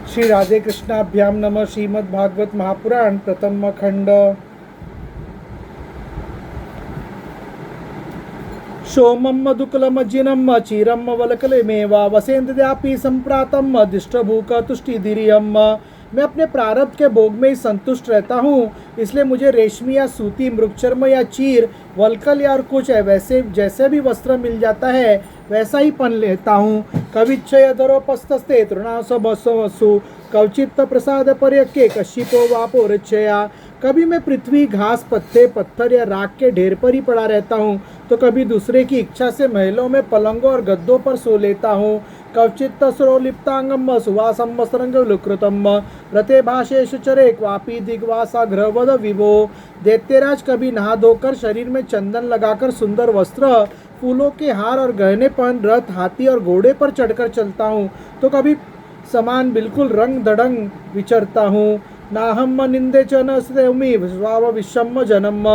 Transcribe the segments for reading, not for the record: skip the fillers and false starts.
श्री राधे कृष्णाभ्याम नमः। श्रीमद् भागवत महापुराण प्रथम खंड। सोमम मधुकुलम जिनम चीरम वलकलमेवा वसेन्द्रद्यापि संप्रातम दिष्टभूक तुष्टिधीरियम। मैं अपने प्रारब्ध के भोग में ही संतुष्ट रहता हूँ, इसलिए मुझे रेशमी या सूती मृगचर्म या चीर वलकल या और कुछ है वैसे जैसे भी वस्त्र मिल जाता है वैसा ही पहन लेता हूँ। कविच्छयधरोपस्थस्ते तृणासु कवचित्त प्रसाद पर्यके कश्यपो वापोरच्छया। कभी मैं पृथ्वी घास पत्ते पत्थर या राख के ढेर पर ही पड़ा रहता हूँ, तो कभी दूसरे की इच्छा से महलों में पलंगों और गद्दों पर सो लेता हूँ। कवचित्त सुरोलिप्तांगम सुवासम वस्त्रंग लुकृतम रते भाषेश चरे क्वापी दिग्वासा गृहवद विभो। दैत्यराज, कभी नहा धोकर शरीर में चंदन लगाकर सुंदर वस्त्र फूलों के हार और गहने पहन रथ हाथी और घोड़े पर चढ़कर चलता हूँ, तो कभी समान बिल्कुल रंग दड़ंग विचरता हूँ। नाहम निंदे च न श्रेमी स्वाव विषम जनम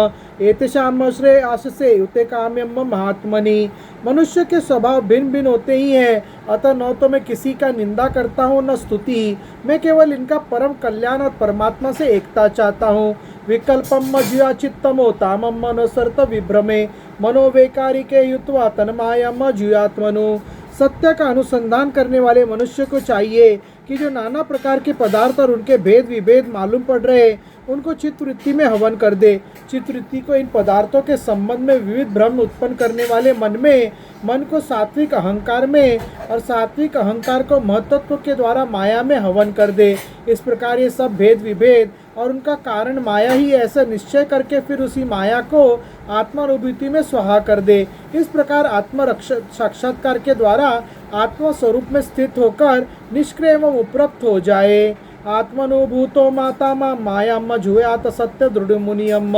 एतेषाम श्रेय आशसे युते काम्यम महात्मनि। मनुष्य के स्वभाव भिन्न भिन्न होते ही हैं, अतः न तो मैं किसी का निंदा करता हूँ न स्तुति। मैं केवल इनका परम कल्याण और परमात्मा से एकता चाहता हूँ। विकल्पम मज्या चित्तमो तामम मनोसर्त विभ्रमे मनोवेकारिके युत्वा तन्मायम जुयात्मनु। सत्य का अनुसंधान करने वाले मनुष्य को चाहिए कि जो नाना प्रकार के पदार्थ और उनके भेद विभेद मालूम पड़ रहे उनको चित्तवृत्ति में हवन कर दे। चित्तवृत्ति को इन पदार्थों के संबंध में विविध भ्रम उत्पन्न करने वाले मन को सात्विक अहंकार में और सात्विक अहंकार को महत्त्व के द्वारा माया में हवन कर दे। इस प्रकार ये सब भेद विभेद और उनका कारण माया ही ऐसा निश्चय करके फिर उसी माया को आत्मानुभूति में स्वाहा कर दे। इस प्रकार आत्म साक्षात्कार के द्वारा आत्मा स्वरूप में स्थित होकर निष्क्रिय एवं उपरक्त हो जाए। आत्मनुभूतो माता मायाम जुयात सत्य दृढ़ मुनियम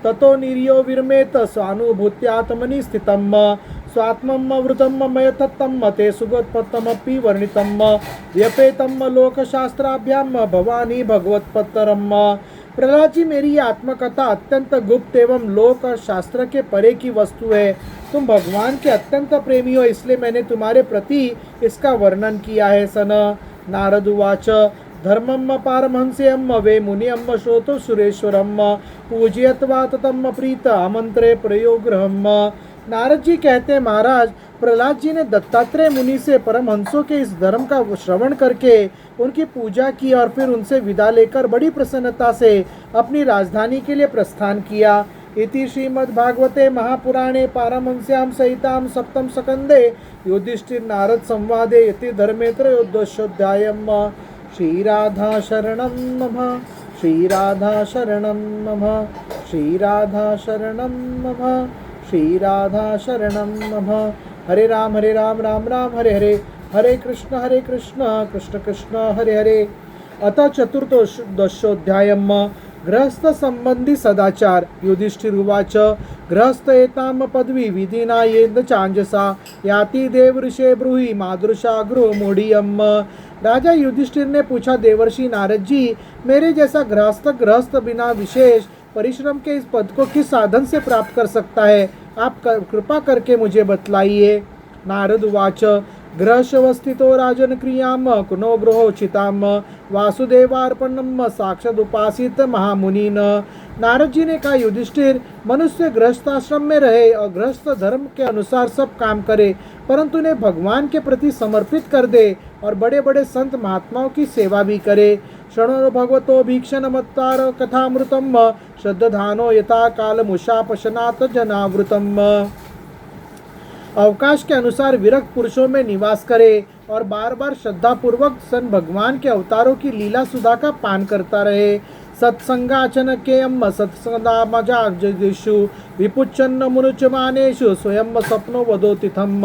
ततो निर्यो विरमेत स्वानुभूत्यात्मनि स्थितम स्वात्मम वृतम मयतत्तम ते सुगोत्पत्तमपि वर्णितम व्यपेतम लोकशास्त्राभ्याम भवानी भगवत्पत्तरम। प्रहलाद जी, मेरी ये आत्मकथा अत्यंत गुप्त एवं लोक और शास्त्र के परे की वस्तु है। तुम भगवान के अत्यंत प्रेमी हो, इसलिए मैंने तुम्हारे प्रति इसका वर्णन किया है। सन नारद उवाच धर्मम पारमहंस्यम वे मुनियम श्रोतो सुरेश्वरम पूजयत्वा ततम प्रीत आमंत्रे प्रयोगृहम। नारद जी कहते हैं, महाराज, प्रहलाद जी ने दत्तात्रेय मुनि से परमहंसों के इस धर्म का श्रवण करके उनकी पूजा की और फिर उनसे विदा लेकर बड़ी प्रसन्नता से अपनी राजधानी के लिए प्रस्थान किया। इति श्रीमद्भागवते महापुराणे पारमहंस्यां सहितां सप्तम स्कंदे युधिष्ठिर नारद संवादे यति धर्मे त्रयोदशोऽध्यायः। श्रीराधा शरणं नमः। श्रीराधा शरणं नमः। श्रीराधा शरणं नमः। श्रीराधा शरणं नमः। हरे राम राम राम हरे हरे, हरे कृष्ण कृष्ण कृष्ण हरे हरे। अतः चतुर्दशोऽध्यायः। गृहस्थ संबंधी सदाचार। युधिष्ठिर उवाच गृहस्थ एताम पदवी विधिना येन चांजसा याति देवर्षे ब्रूहि मादृशा गृहमूढ़ियम। राजा युधिष्ठिर ने पूछा, देवर्षि नारद जी, मेरे जैसा गृहस्थ बिना विशेष परिश्रम के इस पद को किस साधन से प्राप्त कर सकता है? आप कृपा करके मुझे बतलाइए। नारद उवाच गृहशवस्थितो राजन क्रियाम कुनो गृहोचिताम वासुदेवार्पणम साक्षादुपासित महामुनीन। नारद जी ने कहा, युधिष्ठिर, मनुष्य गृहस्थाश्रम में रहे और गृहस्थ धर्म के अनुसार सब काम करे, परंतु उन्हें भगवान के प्रति समर्पित कर दे और बड़े बड़े संत महात्माओं की सेवा भी करे। शृणो भगवतो भीक्षण मत्तार कथामृतम श्रद्धानो यथा काल मुषापशनात जनावृतम। अवकाश के अनुसार विरक्त पुरुषों में निवास करे और बार बार श्रद्धा पूर्वक सन भगवान के अवतारों की लीला सुधा का पान करता रहे। सत्संगाचन केयम सत्संगामजाजु विपुच्छन्न मुनुचमानेषु स्वयं स्वप्नो वदोतिथम।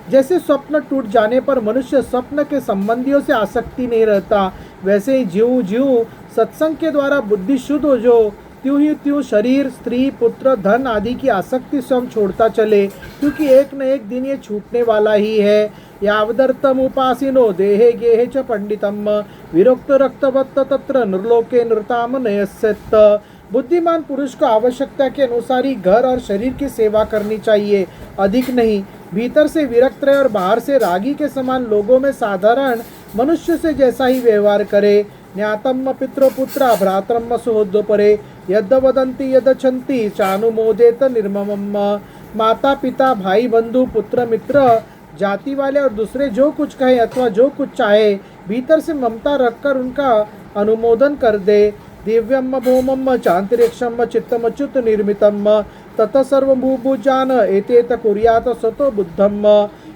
जैसे स्वप्न टूट जाने पर मनुष्य स्वप्न के संबंधियों से आसक्ति नहीं रहता, वैसे ही ज्यों ज्यों सत्संग के द्वारा बुद्धि शुद्ध हो जो त्यों ही त्यों शरीर स्त्री पुत्र धन आदि की आसक्ति स्वयं छोड़ता चले, क्योंकि एक न एक दिन ये छूटने वाला ही है। यावदर्थम उपासिनो देहे गेहे च पंडितम विरक्त रक्तवत्त तत्र नृलोके नृताम नयस्यत। बुद्धिमान पुरुष को आवश्यकता के अनुसार ही घर और शरीर की सेवा करनी चाहिए, अधिक नहीं। भीतर से विरक्त रहे और बाहर से रागी के समान लोगों में साधारण मनुष्य से जैसा ही व्यवहार करे। ज्ञातम पितरो पुत्रा भ्रातरम सुहृदोपरे यद वदंती यदछन्ति चानुमोदेत निर्ममम। माता पिता भाई बंधु पुत्र मित्र जाति वाले और दूसरे जो कुछ कहे अथवा जो कुछ चाहे भीतर से ममता रखकर उनका अनुमोदन कर दे। दिव्यम भौमम चांतरिक्षम चित्तमच्युत निर्मितम तत सर्वभूभुजान एतेत कुर्यात सतो बुद्धम।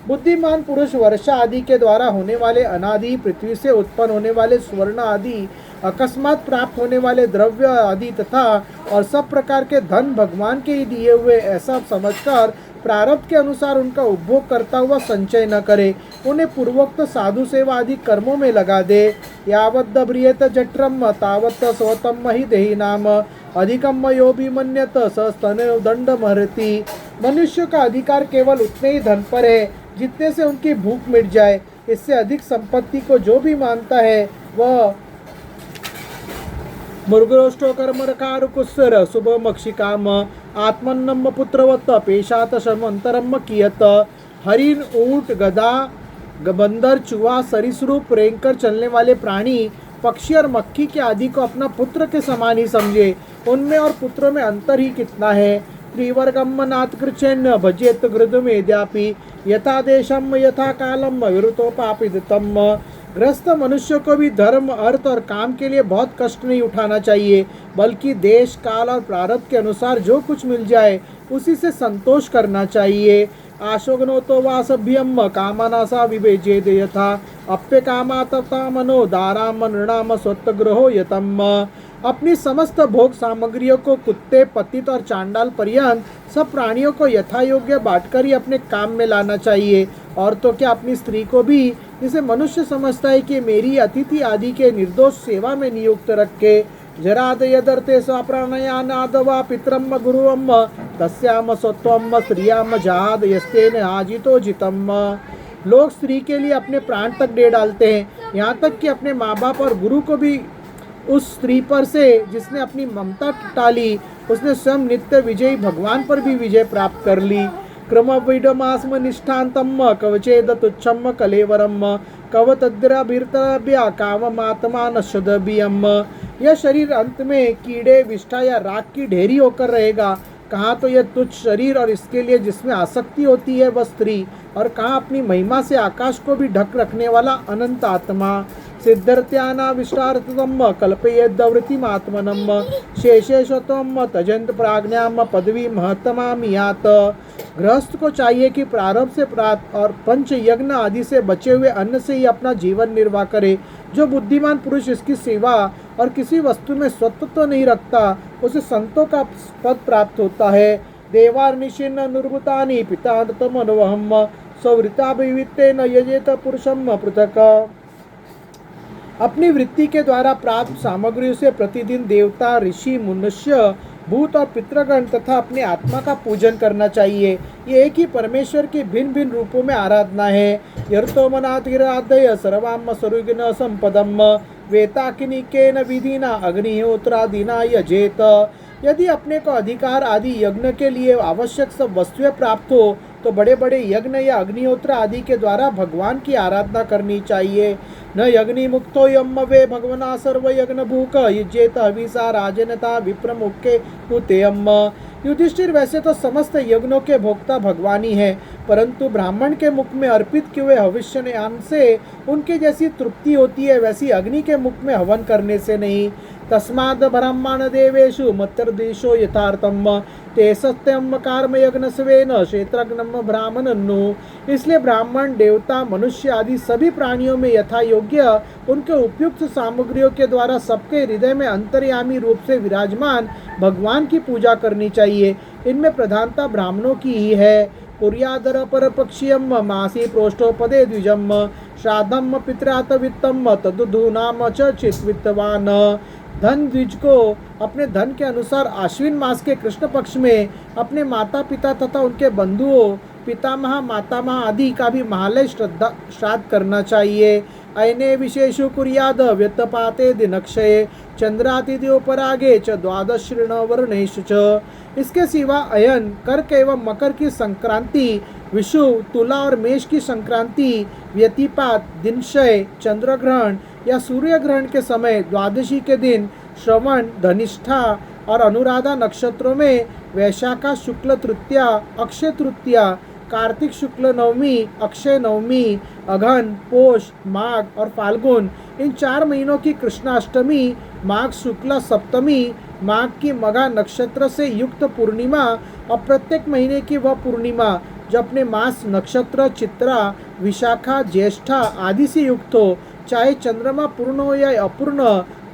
बुद्धिमान पुरुष वर्षा आदि के द्वारा होने वाले अनादि पृथ्वी से उत्पन्न होने वाले स्वर्ण आदि अकस्मात प्राप्त होने वाले द्रव्य आदि तथा और सब प्रकार के धन भगवान के ही दिए हुए ऐसा समझकर प्रारब्ध के अनुसार उनका उपभोग करता हुआ संचय न करे, उन्हें पूर्वोक्त साधु सेवा आदि कर्मों में लगा दे। यावद् ब्रियेत जठरम तावत् स्वतम ही देहि नाम अधिकम यो भी मन्यत सस्तन दंड महरती। मनुष्य का अधिकार केवल उतने ही धन पर है जितने से उनकी भूख मिट जाए। इससे अधिक संपत्ति को जो भी मानता है वह मुर्गोष्टो कर्मकार कुस्सर शुभ मक्षिकाम आत्मन्नम पुत्रवत पेशात शमंतरम कियत। हरिण ऊंट गधा बंदर चूहा सरीसृप रेंगकर चलने वाले प्राणी पक्षी और मक्खी के आदि को अपना पुत्र के समान ही समझे। उनमें और पुत्रों में अंतर ही कितना है। त्रिवर्गम नात्कृचेन्न भजेत गृद मेद्यापि यथा देशम यथा कालम विरुतोपापितम। ग्रस्त मनुष्य को भी धर्म अर्थ और काम के लिए बहुत कष्ट नहीं उठाना चाहिए, बल्कि देश काल और प्रारब्ध के अनुसार जो कुछ मिल जाए उसी से संतोष करना चाहिए। आशोगनो तो वासभ्यम कामनासा विभेजेद यथा अप्य कामा तथा मनो दाराम नृणाम स्वत्ग्रहो यतम। अपनी समस्त भोग सामग्रियों को कुत्ते पतित और चांडाल पर्यंत सब प्राणियों को यथा योग्य बांटकर ही अपने काम में लाना चाहिए। और तो क्या अपनी स्त्री को भी, जिसे मनुष्य समझता है कि मेरी अतिथि आदि के निर्दोष सेवा में नियुक्त रखे। जराद यदर्थे स्वाप्राणयानादवा पितरम गुरुवम तस्याम सत्वम स्त्रियाम जहाद यस्तेन आजितो जितम। लोग स्त्री के लिए अपने प्राण तक दे डालते हैं, यहाँ तक कि अपने माँ बाप और गुरु को भी उस स्त्री पर से जिसने अपनी ममता टाली उसने स्वयं नित्य विजयी भगवान पर भी विजय प्राप्त कर ली। क्रम विडमास्म निष्ठान्तम कवचेद तुच्छम कलेवरम कवतद्रभिर्तव्या काममात्मा नश्यदभियम। यह शरीर अंत में कीड़े विष्ठा या राख की ढेरी होकर रहेगा। कहाँ तो यह तुच्छ शरीर और इसके लिए जिसमें आसक्ति होती है वह स्त्री, और कहाँ अपनी महिमा से आकाश को भी ढक रखने वाला अनंत आत्मा। सिद्धर्त्यानाविष्टार्थम कल्पयेद्वृत्तिमात्मनम शेषेशत्वम तजंत प्राज्ञाम पदवी महत्तमामियात। गृहस्थ को चाहिए कि प्रारब्ध से प्राप्त और पंच यज्ञ आदि से बचे हुए अन्न से ही अपना जीवन निर्वाह करे। जो बुद्धिमान पुरुष इसकी सेवा और किसी वस्तु में स्वत्व तो नहीं रखता उसे संतों का पद प्राप्त होता है। देवार्निशिन्न निर्भुतानि पिता तमनवहम स्वृताभिवित्तेन यजेत पुरुषम पृथक। अपनी वृत्ति के द्वारा प्राप्त सामग्रियों से प्रतिदिन देवता ऋषि मनुष्य भूत और पितृगण तथा अपने आत्मा का पूजन करना चाहिए। ये एक ही परमेश्वर की भिन्न भिन्न रूपों में आराधना है। यर्तोमनातिराधय सर्वाम स्वरुगिन संपदम वेताकिनिकेन विधिना अग्निहोत्रादिना यजेत। यदि अपने को अधिकार आदि यज्ञ के लिए आवश्यक सब वस्तुएं प्राप्त हो तो बड़े बड़े यज्ञ या अग्निहोत्र आदि के द्वारा भगवान की आराधना करनी चाहिए। न यज्ञि मुक्तो यम वे भगवना सर्व यज्ञ भूक युजेत हविषा राजनता विप्रमुखे हुतेयम। युधिष्ठिर वैसे तो समस्त यज्ञों के भोक्ता भगवान ही है, परंतु ब्राह्मण के मुख में अर्पित किए हुए हविष्ययान से उनके जैसी तृप्ति होती है वैसी अग्नि के मुख में हवन करने से नहीं। तस्माद् ब्राह्मण देवेषु मत्तर्देशो यथार्थम ते सत्यम कर्म यज्ञ स्वेन क्षेत्रज्ञम ब्राह्मणन्नु। इसलिए ब्राह्मण देवता मनुष्य आदि सभी प्राणियों में यथा योग्य उनके उपयुक्त सामग्रियों के द्वारा सबके हृदय में अंतर्यामी रूप से विराजमान भगवान की पूजा करनी चाहिए। इनमें प्रधानता ब्राह्मणों की ही है। कुर्यादर पर पक्षीयम मासी प्रोष्ठोपदे द्विजम श्राद्धम पित्रात वित्तम तदुधूनाम च चित्वित्तवान। धन द्विज को अपने धन के अनुसार आश्विन मास के कृष्ण पक्ष में अपने माता पिता तथा उनके बंधुओं पितामह मातामह आदि का भी महालय श्राद्ध करना चाहिए। अयने विशेषु कुर्याद व्यतपाते दिनक्षये चंद्रातिथ्योपरागे च द्वादश वर्णेषु च। इसके सिवा अयन, कर्क एवं मकर की संक्रांति, विषु, तुला और मेष की संक्रांति, व्यतिपात, दिनक्षय, चंद्र ग्रहण या सूर्य ग्रहण के समय, द्वादशी के दिन, श्रवण, धनिष्ठा और अनुराधा नक्षत्रों में, वैशाखा शुक्ल तृतीया, अक्षय तृतीया, कार्तिक शुक्ल नवमी, अक्षय नवमी, अघन, पोष, माघ और फाल्गुन, इन 4 महीनों की कृष्णाष्टमी, माघ शुक्ला सप्तमी, माघ की मघा नक्षत्र से युक्त पूर्णिमा और प्रत्येक महीने की वह पूर्णिमा जो अपने मास नक्षत्र चित्रा, विशाखा, ज्येष्ठा आदि से युक्त हो, चाहे चंद्रमा पूर्ण हो या अपूर्ण।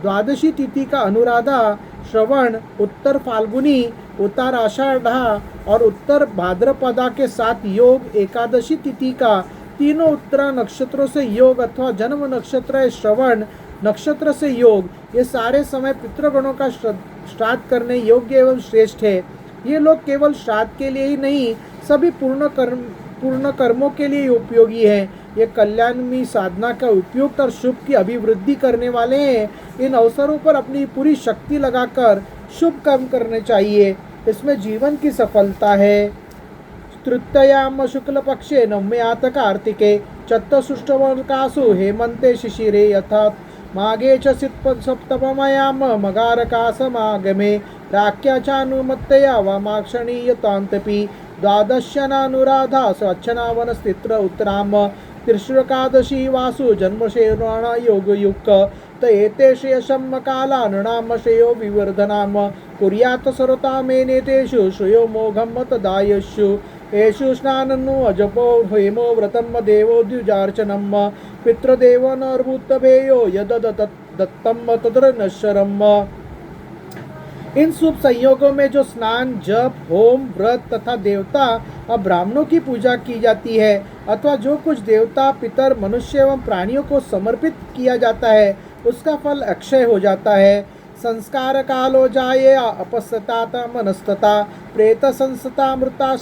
द्वादशी तिथि का अनुराधा, श्रवण, उत्तर फाल्गुनी, उत्तर आषाढ़ा और उत्तर भाद्रपदा के साथ योग, एकादशी तिथि का तीनों उत्तरा नक्षत्रों से योग अथवा जन्म नक्षत्र है श्रवण नक्षत्र से योग, ये सारे समय पितृगणों का श्राद्ध करने योग्य एवं श्रेष्ठ है। ये लोग केवल श्राद्ध के लिए ही नहीं, सभी पूर्ण कर्मों के लिए उपयोगी है। ये कल्याणमयी साधना का उपयुक्त और शुभ की अभिवृद्धि करने वाले हैं। इन अवसरों पर अपनी पूरी शक्ति लगाकर शुभ कर्म करने चाहिए, इसमें जीवन की सफलता है। तृतीयाम शुक्ल पक्षे नवम्यात कार्तिके चतुष्टवर्कासु हेमंते शिशिरे यथा माघे च सप्तमयाम मगारका समागमे राख्या चानुमत्तया वामाक्षणीयतान्तपि द्वादश्यनानुराधा स्वच्छना वनस्थित्र उत्तराम त्रिशुरकादशी वासु जन्मशेराण योगयुक्त त एते श्रेयसम काला नृणाम श्रेयो विवर्धनाम कुर्यात् सर्वतामेनेतेषु श्रेयो मोघम तदायुषु येषु स्नाननु अजपो हेमो व्रतम देवो द्विजार्चनम पितृदेवनर्भूतभेयो यद दत्तम तद्र नश्वरम। इन शुभ संयोगों में जो स्नान, जप, होम, व्रत तथा देवता और ब्राह्मणों की पूजा की जाती है अथवा जो कुछ देवता, पितर, मनुष्य एवं प्राणियों को समर्पित किया जाता है उसका फल अक्षय हो जाता है। संस्कार कालो जाये अपस्यता मनस्तता प्रेत संसता मृता